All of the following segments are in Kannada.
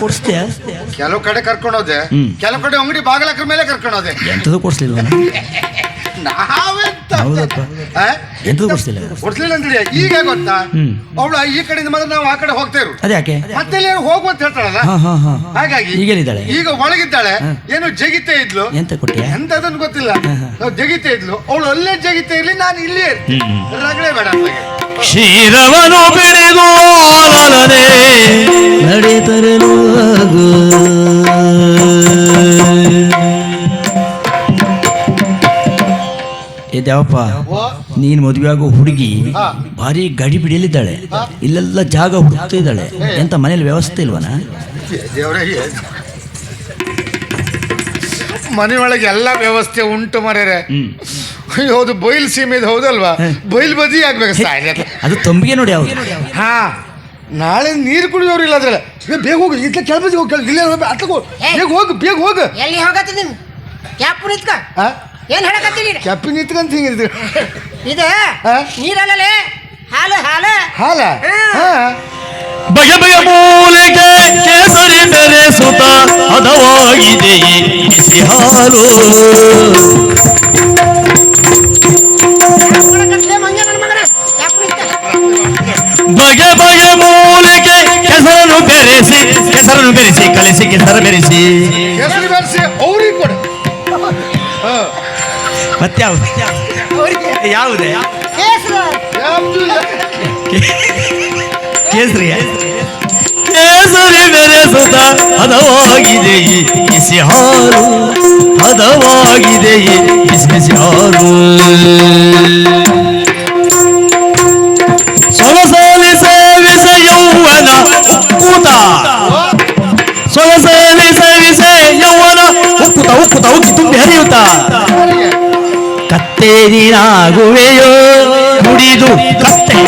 ಕೊಡಿಸ್ತೀಯ? ಕೆಲವು ಕಡೆ ಕರ್ಕೊಂಡೋದೆ, ಕೆಲವು ಕಡೆ ಅಂಗಡಿ ಬಾಗಿಲಕ್ರ ಮೇಲೆ ಕರ್ಕೊಂಡೋದೆ. ಎಂಥದ್ದು ಕೊಡಿಸ್ಲಿಲ್ವ? ನಾವೆಂತ ಎಂಥದ್ದು ಕೊಡಿಸ್ಲಿಲ್ಲ? ಕೊಡ್ಸ್ಲಿಲ್ಲ ಅಂದ್ರೆ ಈಗ ಗೊತ್ತಾ, ಅವಳು ಈ ಕಡೆಯಿಂದ ಮಾತ್ರ ನಾವು ಆ ಕಡೆ ಹೋಗ್ತಾ ಇರು, ಅದ್ಯಾಕೆ ಮತ್ತೆ ಹೋಗು ಅಂತ ಹೇಳ್ತಾಳಲ್ಲ, ಹಾಗಾಗಿ ಈಗೇನಿದ್ದಾಳೆ? ಈಗ ಒಳಗಿದ್ದಾಳೆ. ಏನು ಜಗಿತೇ ಇದ್ಲು, ಎಂತ ಕೊಟ್ಟಿಯ? ಎಂತದನ್ನು ಗೊತ್ತಿಲ್ಲ, ಜಗಿತೇ ಇದ್ಲು. ಅವಳು ಅಲ್ಲೇ ಜಗಿತೇ ಇರ್ಲಿ, ನಾನು ಇಲ್ಲೇ ರಗಳೆ ಬೇಡ ಅಂತ ಕ್ಷೀರವನು ಬಿಡಿದು ನಡೆತರಲು ದೇವಪ್ಪ, ನೀನ್ ಮದುವೆ ಆಗೋ ಹುಡುಗಿ ಭಾರಿ ಗಾಡಿ ಬಿಡಿಯಲಿದ್ದಾಳೆ, ಇಲ್ಲೆಲ್ಲ ಜಾಗ ಹುಡುಕ್ತಾ ಇದ್ದಾಳೆ. ಎಂತ ಮನೇಲಿ ವ್ಯವಸ್ಥೆ ಇಲ್ವನ? ಮನೆಯೊಳಗೆ ಎಲ್ಲ ವ್ಯವಸ್ಥೆ ಉಂಟು ಮರ್ಯಾರೆ. ಹೌದು, ಬೈಲ್ ಸೀಮೆ ಹೌದಲ್ವಾ, ಬೈಲ್ ಬದಿ ಆಗ್ಬೇಕು. ಅದು ತಂಬಿಗೆ ನೋಡಿ ಅವ್ರು. ಹಾ, ನಾಳೆ ನೀರು ಕುಡಿಯೋರು ಇಲ್ಲ ಅದ್ರಲ್ಲ. ಬೇಗ ಹೋಗು, ಇಟ್ಲ ಕೆಳಬದಿ ಹೋಗಿ, ಇಲ್ಲ ಬೇಗ ಹೋಗು, ಬೇಗ ಹೋಗು. ಎಲ್ಲಿ ಹೋಗತ್ತೀನಿ? ಕ್ಯಾಪ್ ನಿತ್ಕ ಏನ್ ಹೇಳಕತ್ತೀನಿ? ಕೆಪ್ಪಿ ನಿಂತ್ಕಂತ ಹಿಂಗಿರ್ತೀವಿ. ಇದು ನೀರಲ್ಲೇ ಹಾಲು ಹಾಲು ಹಾಲ ಬಗೆ ಬಗೆ ಮೂಲಿಗೆ ಕೇಸರಿ ಬೆರೆಸುತ್ತ ಹದವಾಗಿದೆ ಬಿಸಿ ಹಾಲು. ಬಗೆ ಬಗೆ ಮೂಲಿಗೆ ಕೆಸರನ್ನು ಬೆರೆಸಿ ಕಲಿಸಿ ಕೆಸರು ಬೆರೆಸಿ ಅವ್ರಿಗೆ ಕೊಡು. ಮತ್ತೆ ಯಾವುದೇ ಕೇಸರಿ ಬೆರೆಸುತ್ತ ಹದವಾಗಿದೆ ಬಿಸಿ ಹಾಲು, ಹದವಾಗಿದೆ ಬಿಸಿ ಬಿಸಿ ಹಾಲು. ಸೊಗಸಲಿ ಸೇವಿಸ ಯೌವನ ಉಕ್ಕುತ, ಸೊಗಸಲಿ ಸೇವಿಸ ಯೌವನ ಉಕ್ಕುತ ಉಕ್ಕುತ ಉಕ್ಕಿ ತುಂಬಿ ಹರಿಯುತ್ತ ಕತ್ತೇರಿನಾಗುವೆಯೋ ಕುಡಿದು ಕತ್ತೆ.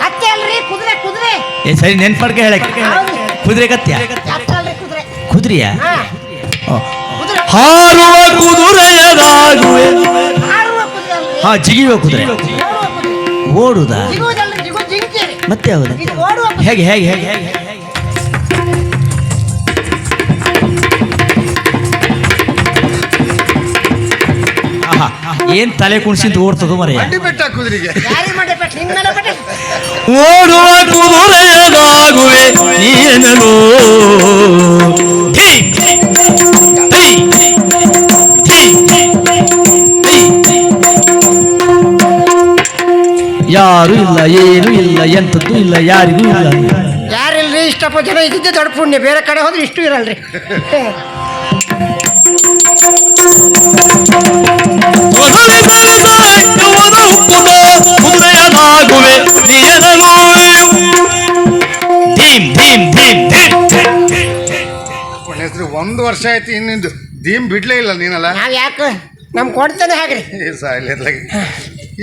ಅತ್ತೆ ಅಲ್ರಿ, ಕುದುರೆ ಕುದುರೆ. ಸರಿ, ನೆನ್ಪಡ್ಕೆ ಹೇಳಕ್ಕೆ ಕುದುರೆ ಕತ್ಯ ಕುದುರೆಯ ಹಾರುವ ಕುದುರೆಯದಾಗುವೆ. ಹಾ, ಜಿಗಿಯುವ ಕುದುರೆ. ಓಡುದಾ? ಮತ್ತೆ ಹೌದಾ? ಹೇಗೆ ಹೇಗೆ ಹೇಗೆ ಹೇಗೆ ಏನ್ ತಲೆ ಕುಣಿಸಿದ್ದು ಓಡ್ತದ ಮರ. ಓಡುವ ಕುದುರೆಯದಾಗುವೆ ನೀನಲು. ಯಾರು ಇಲ್ಲ, ಏನು ಇಲ್ಲ, ಎಂಥದ್ದು ಇಲ್ಲ, ಯಾರಿಗೂ ಇಲ್ಲ. ಯಾರಿಲ್ರಿ? ಇಷ್ಟಪ್ಪ ಜನ ಇದ್ದಿದ್ದೆ ದೊಡ್ಡ ಪುಣ್ಯ. ಬೇರೆ ಕಡೆ ಹೋದ್ರೆ ಇಷ್ಟು ಇರಲ್ರಿ. ಕುದುರೆಯದಾಗುವೆ ನೀನಲು. ಒಂದು ವರ್ಷ ಆಯ್ತು ಇನ್ನಿಂದು ದೀಮ್ ಬಿಡ್ಲೇ ಇಲ್ಲ ನೀನಲ್ಲ. ನಾವ್ ಯಾಕೆ ನಮ್ ಕೊಡ್ತೇನೆ ಹಾಗ್ರಿ.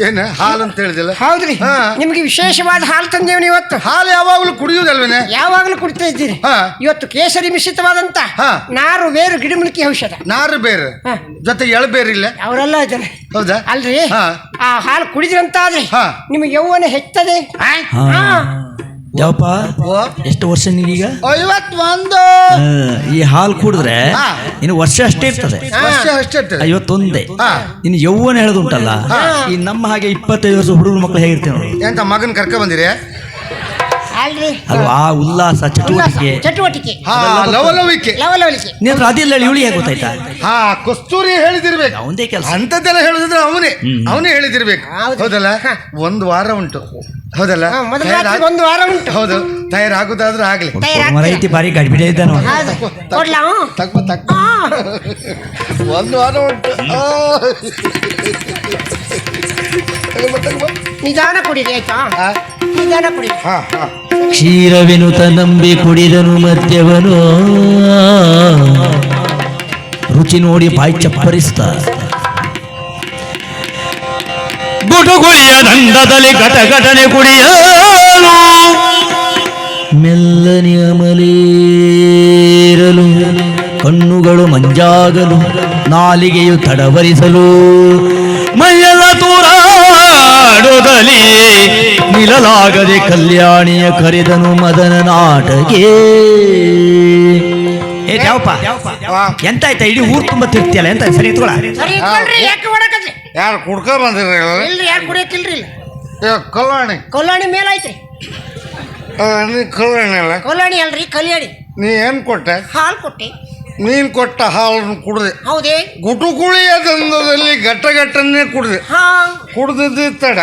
ಏನು ಹಾಲು ಅಂತ ಹೇಳಿದಿಲ್ಲ? ಹೌದ್ರಿ, ನಿಮ್ಗೆ ವಿಶೇಷವಾದ ಹಾಲು ತಂದೇವ್ನಿ ಇವತ್ತು. ಹಾಲು ಯಾವಾಗಲೂ ಕುಡಿಯುವುದಲ್ವೇನೆ? ಯಾವಾಗಲೂ ಕುಡಿತಾ ಇದ್ದೀರಿ. ಇವತ್ತು ಕೇಸರಿ ಮಿಶ್ರಿತವಾದಂತ ನಾರು ಬೇರು ಗಿಡಮೂಲಿಕೆ ಔಷಧ. ನಾರು ಬೇರೆ ಜೊತೆ ಎಳಬೇರಿಲ್ಲ ಅವರೆಲ್ಲ ಜನ. ಹೌದಾ? ಅಲ್ರಿ, ಆ ಹಾಲು ಕುಡಿದ್ರಂತ ಆದ್ರೆ ನಿಮ್ಗೆ ಯೌವನ ಹೆಚ್ಚುತ್ತದೆ. ಯಾವಪ್ಪ, ಎಷ್ಟು ವರ್ಷ ನೀನೀಗ? 51. ಈ ಹಾಲು ಕುಡಿದ್ರೆ ಇನ್ನು ವರ್ಷ ಅಷ್ಟೇ ಇರ್ತದೆ. 51. ಇನ್ನು ಯೌವನ ಹೇಳೋದುಂಟಲ್ಲ, ಈ ನಮ್ಮ ಹಾಗೆ 25 ವರ್ಷ ಹುಡುಗರು ಮಕ್ಕಳು ಹೇಗಿರ್ತೀವಿ ನೋಡಿ. ಎಂತ ಮಗನ್ ಕರ್ಕ ಬಂದಿರಿ ಅಲ್ವಾ? ಉಲ್ಲಾಸ, ಚಟುವಟಿಕೆ ಚಟುವಟಿಕೆ, ಲವಲವಿಕೆ. ನೀನು ಅದಿಲ್ಲ ಇವಳಿ ಹೇಗೆ ಗೊತ್ತಾಯ್ತಾ? ಕಸ್ತೂರಿ ಹೇಳಿದಿರ್ಬೇಕು. ಅವಂದೇ ಕೆಲಸ. ಅಂತದ್ದೆಲ್ಲ ಹೇಳುದಿದ್ರೆ ಅವನೇ ಹೇಳಿದಿರ್ಬೇಕು. ಹೌದಲ್ಲ? ಒಂದು ವಾರ ಉಂಟು. ಹೌದಲ್ಲ? ಒಂದು ವಾರ ಉಂಟು. ಹೌದು, ತಯಾರಾಗುದಾದ್ರೆ ಆಗ್ಲಿ. ರೈತಿ ಬಾರಿ ಗಡ್ಬಿಡೆ ಇದ್ದಾನ. ಒಂದು ವಾರ ಉಂಟು. ನಿಧಾನ ಕುಡಿರಿ ಆಯ್ತಾ? ನಿಧಾನ ಕುಡಿ. ಕ್ಷೀರವೆನುತ ನಂಬಿ ಕುಡಿದನು ಮದ್ಯವನು, ರುಚಿ ನೋಡಿ ಬಾಯಿ ಚಪ್ಪರಿಸ್ತ. ಗುಟುಗುಳಿಯ ದಂಡದಲ್ಲಿ ಘಟಘಟನೆ ಕುಡಿಯಲು, ಮೆಲ್ಲನೆ ಅಮಲೇರಲು, ಕಣ್ಣುಗಳು ಮಂಜಾಗಲು, ನಾಲಿಗೆಯು ತಡವರಿಸಲು, ಮೈಯೆಲ್ಲ ತೂರಾಡಲು, ನಡುದಲ್ಲಿ ನಿಲ್ಲಲಾಗದೆ ಕಲ್ಯಾಣಿಯ ಕರೆದನು ಮದನ ನಾಟಗೆ. ಏ ದ್ಯಾವಪ್ಪ, ಎಂತ ಆಯ್ತಾ ಇಡೀ ಊರು ತುಂಬ ತಿರ್ತಿಯಲ್ಲ, ಎಂತ ಸರಿ ಎತ್ಕೊಳ. ಸರಿ ಇಟ್ಕೊಳ್ರಿ, ಯಾಕೆ ಹೊಡಕತ್ರಿ? ಯಾರು ಕುಡ್ಕ ಬಂದಿರಿ? ಇಲ್ರಿ, ಯಾರು ಕುಡಿಯಕ್ಕಿಲ್ರಿ ಇಲ್ಲ. ಕಲ್ಯಾಣಿ ಕೊಲ್ಲಾಣಿ ಮೇಲಾಯ್ತ್ರಿ. ನೀ ಕಲ್ಯಾಣಿ ಅಲ್ಲ? ಕೊಲ್ಲಾಣಿ ಅಲ್ರಿ, ಕಲ್ಯಾಣಿ. ನೀ ಏನ್ ಕೊಟ್ಟೆ? ಹಾಲು ಕೊಟ್ಟಿ. ನೀನ್ ಕೊಟ್ಟ ಹಾಲನ್ನು ಕುಡ್ದೆ. ಹೌದೇ? ಗುಟುಕುಳಿಯ ದಂಧದಲ್ಲಿ ಗಟ್ಟನ್ನೇ ಕುಡ್ದೆ. ಹಾ ಕುಡ್ದಿದ್ದು ತಡ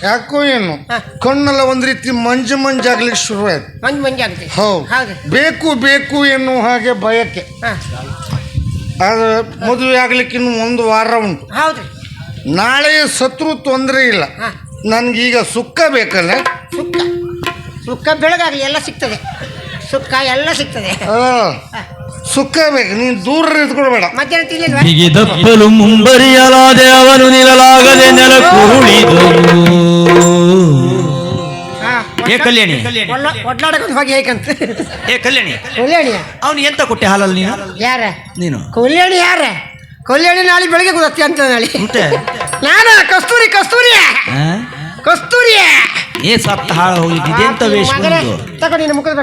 ಯಾಕೋ ಏನು ಕಣ್ಣೆಲ್ಲ ಒಂದ್ ರೀತಿ ಮಂಜಾಗ್ಲಿಕ್ಕೆ ಶುರು ಆಯ್ತು. ಮಂಜಾಗುತ್ತೆ. ಹೌದು, ಬೇಕು ಎನ್ನುವ ಹಾಗೆ ಬಯಕೆ. ಅದು ಮದುವೆ ಆಗ್ಲಿಕ್ಕೆ ಇನ್ನು 1 ವಾರ ಉಂಟು. ಹೌದ್ರಿ. ನಾಳೆ ಸತ್ರು ತೊಂದರೆ ಇಲ್ಲ. ನನ್ಗೀಗ ಸುಕ್ಕ ಬೇಕಲ್ಲ. ಸುಕ್ಕ ಬೆಳಗಾಗ್ಲಿ, ಎಲ್ಲ ಸಿಗ್ತದೆ. ಸುಕ್ಕ ಎಲ್ಲ ಸಿಗ್ತದೆ. ಸುಕ್ಕ ಬೇಕು, ನೀನ್ ದೂರ ಇದ್ಕೊಳ್ಬೇಡ. ಮಧ್ಯಾಹ್ನ ತಿನ್ಲಿಲ್ವಾ? ದಪ್ಪಲು ಮುಂಬರಿಯಲಾದೆ ಅವನು ನಿಲ್ಲಲಾಗದೆ ನೆಲ ಕುರುಳಿದನು. ಏ ಕಲ್ಯಾಣಿ, ಒಡ್ಲಾಡಕೊಂಡು ಹೋಗಿ ಹೇಗಂತ. ಏ ಕಲ್ಯಾಣಿ, ಕಲ್ಯಾಣಿಯ ಅವನು ಎಂತ ಕೊಟ್ಟೆ ಹಾಲಲ್ಲಿ ನೀನು? ಯಾರ? ನೀನು. ಕಲ್ಯಾಣಿ ಯಾರ? ಕಲ್ಯಾಣಿ ನಾಳೆ ಬೆಳಗ್ಗೆ ಗೊತ್ತಿ ಅಂತ ನಾಳೆ. ಮತ್ತೆ ನಾನು ಕಸ್ತೂರಿ ಕಸ್ತೂರಿಯ ಏ ಸತ್ತ ಹಾಳ ಹೋಗ್ಲಿಕ್ಕೆ ಇದೆಂತ ವೇಷ ತಗೊಂಡು ನಿನ್ನ ಮುಖದ